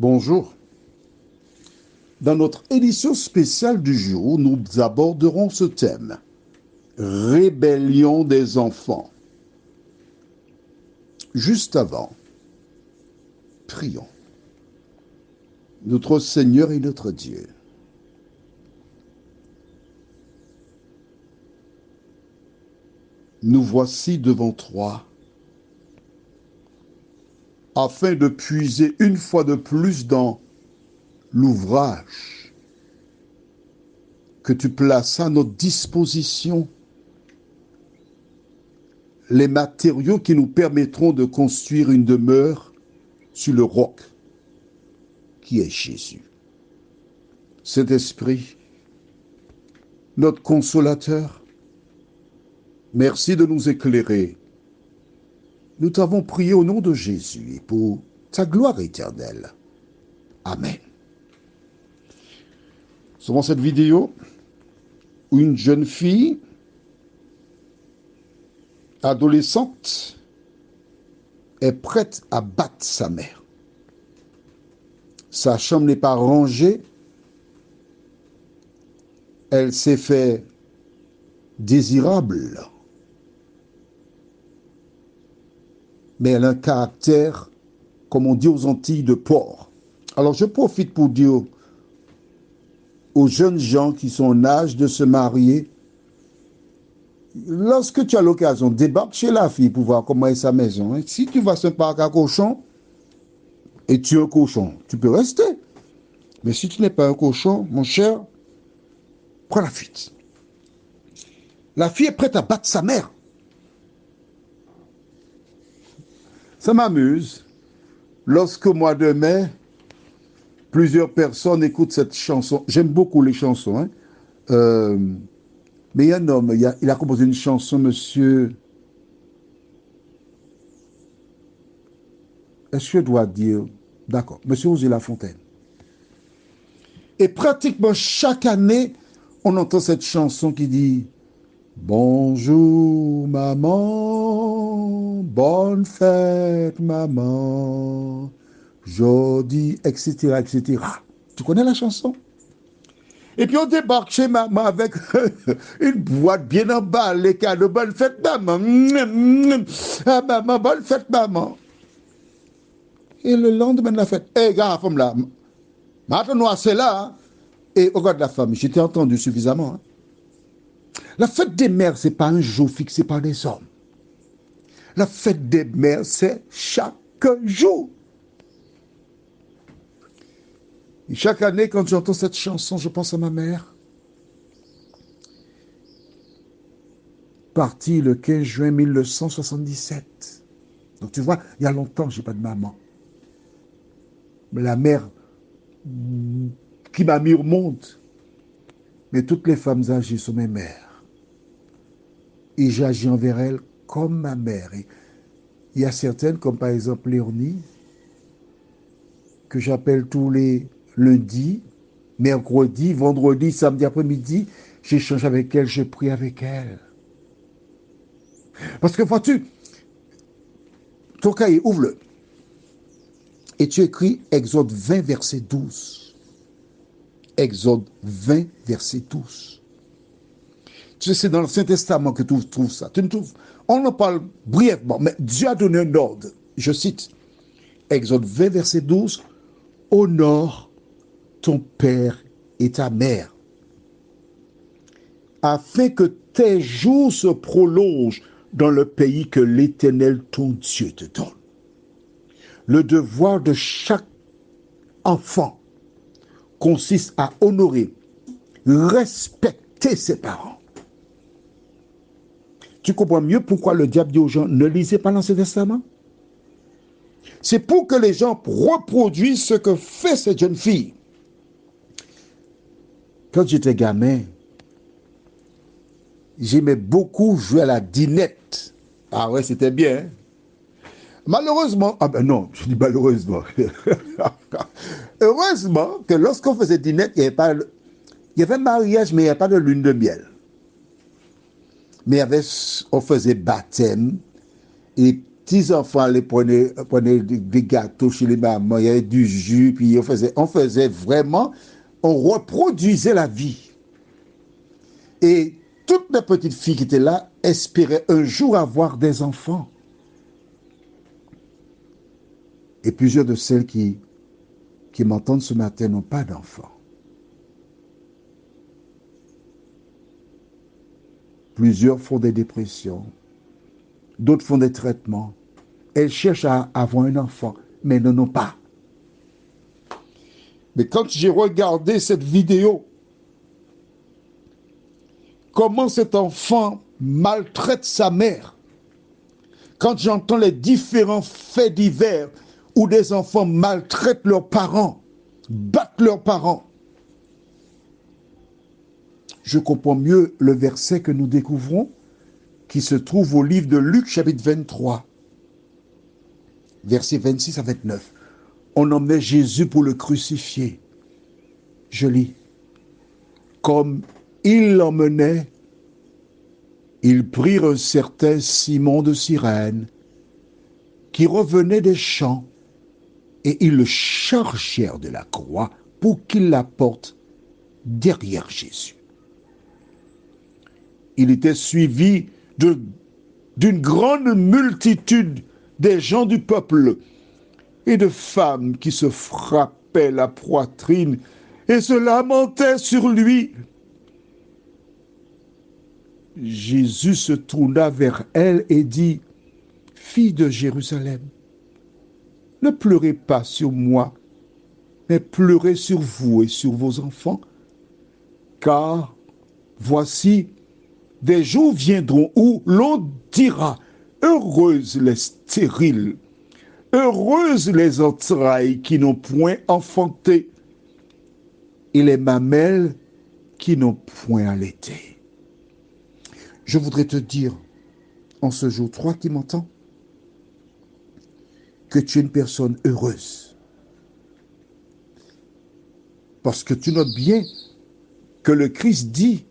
Bonjour. Dans notre édition spéciale du jour, nous aborderons ce thème. Rébellion des enfants. Juste avant, prions. Notre Seigneur et notre Dieu, nous voici devant toi afin de puiser une fois de plus dans l'ouvrage que tu places à notre disposition, les matériaux qui nous permettront de construire une demeure sur le roc qui est Jésus. Saint-Esprit, notre consolateur, merci de nous éclairer. Nous t'avons prié au nom de Jésus et pour ta gloire éternelle. Amen. Selon cette vidéo, où une jeune fille adolescente est prête à battre sa mère. Sa chambre n'est pas rangée. Elle s'est fait désirable. Mais elle a un caractère, comme on dit aux Antilles, de porc. Alors je profite pour dire aux jeunes gens qui sont en âge de se marier, lorsque tu as l'occasion, débarque chez la fille pour voir comment est sa maison. Si tu vas sur un parc à cochon et tu es un cochon, tu peux rester. Mais si tu n'es pas un cochon, mon cher, prends la fuite. La fille est prête à battre sa mère. Ça m'amuse. Lorsque au mois de mai, plusieurs personnes écoutent cette chanson. J'aime beaucoup les chansons. Mais il y a un homme, il a composé une chanson, monsieur... Est-ce que je dois dire... D'accord, monsieur Ozzy Lafontaine. Et pratiquement chaque année, on entend cette chanson qui dit « Bonjour maman, bonne fête maman, jodi, etc., etc. » Tu connais la chanson? Et puis on débarque chez maman avec une boîte bien emballée, cadeau, bonne fête maman. Ah maman, bonne fête maman. Et le lendemain de la fête, hé gars, femme là, maintenant c'est là, hein? Et regarde la femme, j'étais entendu suffisamment. Hein? La fête des mères, c'est pas un jour fixé par les hommes. La fête des mères, c'est chaque jour. Et chaque année, quand j'entends cette chanson, je pense à ma mère. Partie le 15 juin 1977. Donc tu vois, il y a longtemps que je n'ai pas de maman. Mais la mère qui m'a mis au monde. Mais toutes les femmes âgées sont mes mères. Et j'agis envers elles comme ma mère. Et il y a certaines, comme par exemple Léonie, que j'appelle tous les lundis, mercredi, vendredi, samedi après-midi. J'échange avec elle, je prie avec elle. Parce que vois-tu, ton cahier, ouvre-le. Et tu écris Exode 20, verset 12. Exode 20, verset 12. Tu sais, c'est dans l'Ancien Testament que tu trouves ça. On en parle brièvement, mais Dieu a donné un ordre. Je cite, Exode 20, verset 12. Honore ton père et ta mère, afin que tes jours se prolongent dans le pays que l'Éternel, ton Dieu, te donne. Le devoir de chaque enfant consiste à honorer, respecter ses parents. Tu comprends mieux pourquoi le diable dit aux gens, ne lisez pas l'Ancien Testament? C'est pour que les gens reproduisent ce que fait cette jeune fille. Quand j'étais gamin, j'aimais beaucoup jouer à la dinette. Ah ouais, c'était bien. Hein? Malheureusement, ah ben non, je dis malheureusement. Heureusement que lorsqu'on faisait dinette, il y avait un mariage, mais il n'y avait pas de lune de miel. Mais on faisait baptême. Et petits enfants allaient prenaient des gâteaux chez les mamans, il y avait du jus, puis on faisait vraiment, on reproduisait la vie. Et toutes les petites filles qui étaient là espéraient un jour avoir des enfants. Et plusieurs de celles qui m'entendent ce matin n'ont pas d'enfants. Plusieurs font des dépressions, d'autres font des traitements. Elles cherchent à avoir un enfant, mais n'en ont pas. Mais quand j'ai regardé cette vidéo, comment cet enfant maltraite sa mère, quand j'entends les différents faits divers où des enfants maltraitent leurs parents, battent leurs parents, je comprends mieux le verset que nous découvrons, qui se trouve au livre de Luc, chapitre 23, versets 26 à 29. On emmenait Jésus pour le crucifier. Je lis. Comme il l'emmenait, ils prirent un certain Simon de Cyrène, qui revenait des champs, et ils le chargèrent de la croix pour qu'il la porte derrière Jésus. Il était suivi d'une grande multitude des gens du peuple et de femmes qui se frappaient la poitrine et se lamentaient sur lui. Jésus se tourna vers elle et dit, « Fille de Jérusalem, ne pleurez pas sur moi, mais pleurez sur vous et sur vos enfants, car voici, des jours viendront où l'on dira, heureuses les stériles, heureuses les entrailles qui n'ont point enfanté, et les mamelles qui n'ont point allaité. » Je voudrais te dire, en ce jour, toi qui m'entends, que tu es une personne heureuse. Parce que tu notes bien que le Christ dit,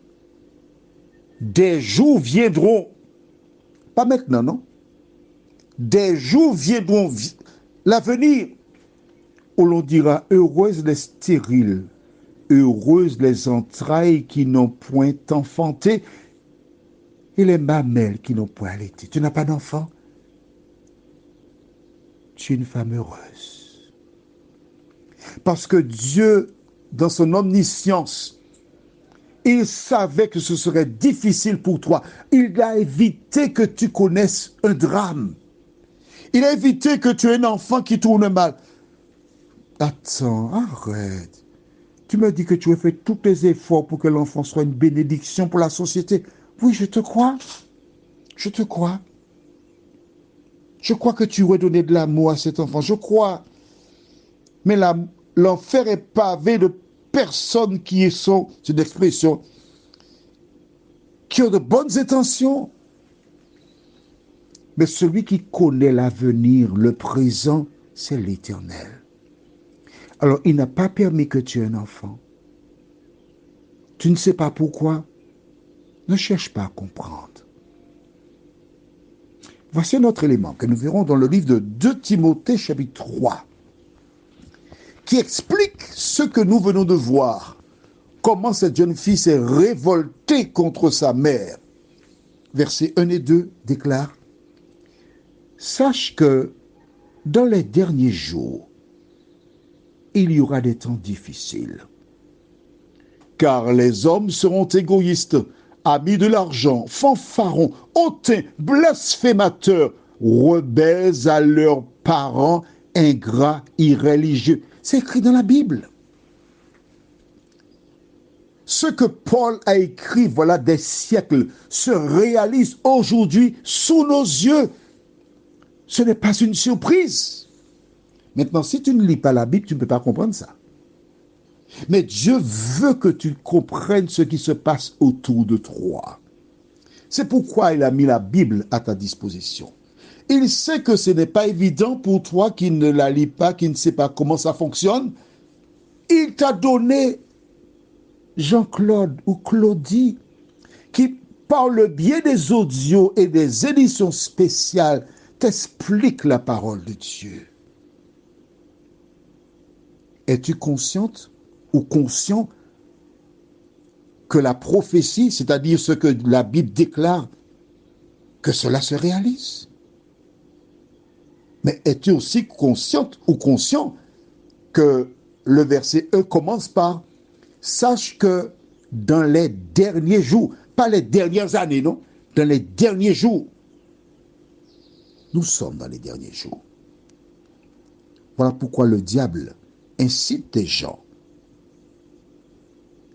des jours viendront, pas maintenant, non? Des jours viendront, l'avenir, où l'on dira, heureuses les stériles, heureuses les entrailles qui n'ont point enfanté, et les mamelles qui n'ont point allaité. Tu n'as pas d'enfant? Tu es une femme heureuse. Parce que Dieu, dans son omniscience, il savait que ce serait difficile pour toi. Il a évité que tu connaisses un drame. Il a évité que tu aies un enfant qui tourne mal. Attends, arrête. Tu me dis que tu as fait tous les efforts pour que l'enfant soit une bénédiction pour la société. Oui, je te crois. Je te crois. Je crois que tu aurais donné de l'amour à cet enfant. Je crois. Mais l'enfer est pavé de personnes qui sont, c'est une expression, qui ont de bonnes intentions. Mais celui qui connaît l'avenir, le présent, c'est l'Éternel. Alors, il n'a pas permis que tu aies un enfant. Tu ne sais pas pourquoi. Ne cherche pas à comprendre. Voici un autre élément que nous verrons dans le livre de 2 Timothée, chapitre 3, qui explique ce que nous venons de voir. Comment cette jeune fille s'est révoltée contre sa mère. Versets 1 et 2 déclarent, « Sache que dans les derniers jours, il y aura des temps difficiles. Car les hommes seront égoïstes, amis de l'argent, fanfarons, hautains, blasphémateurs, rebelles à leurs parents, ingrats, irréligieux. » C'est écrit dans la Bible. Ce que Paul a écrit, voilà des siècles, se réalise aujourd'hui sous nos yeux. Ce n'est pas une surprise. Maintenant, si tu ne lis pas la Bible, tu ne peux pas comprendre ça. Mais Dieu veut que tu comprennes ce qui se passe autour de toi. C'est pourquoi il a mis la Bible à ta disposition. Il sait que ce n'est pas évident pour toi qui ne la lis pas, qui ne sait pas comment ça fonctionne. Il t'a donné Jean-Claude ou Claudie qui, par le biais des audios et des éditions spéciales, t'explique la parole de Dieu, es-tu consciente ou conscient que la prophétie, c'est-à-dire ce que la Bible déclare, que cela se réalise? Mais es-tu aussi consciente ou conscient que le verset 1 commence par « Sache que dans les derniers jours », pas les dernières années, non, dans les derniers jours, nous sommes dans les derniers jours. Voilà pourquoi le diable incite les gens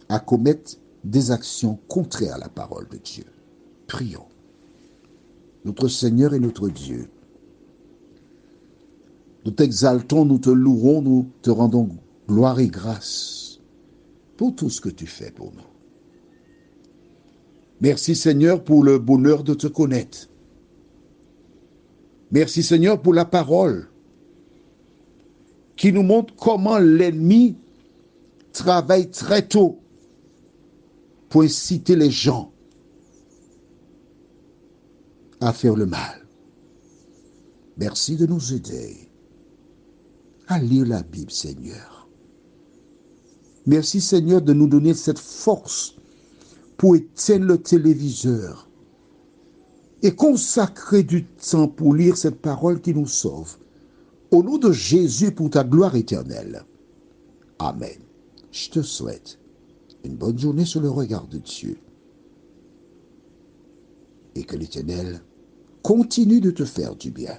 à commettre des actions contraires à la parole de Dieu. Prions. Notre Seigneur et notre Dieu, nous t'exaltons, nous te louerons, nous te rendons gloire et grâce pour tout ce que tu fais pour nous. Merci Seigneur pour le bonheur de te connaître. Merci Seigneur pour la parole qui nous montre comment l'ennemi travaille très tôt pour inciter les gens à faire le mal. Merci de nous aider à lire la Bible, Seigneur. Merci, Seigneur, de nous donner cette force pour éteindre le téléviseur et consacrer du temps pour lire cette parole qui nous sauve. Au nom de Jésus, pour ta gloire éternelle. Amen. Je te souhaite une bonne journée sur le regard de Dieu et que l'Éternel continue de te faire du bien.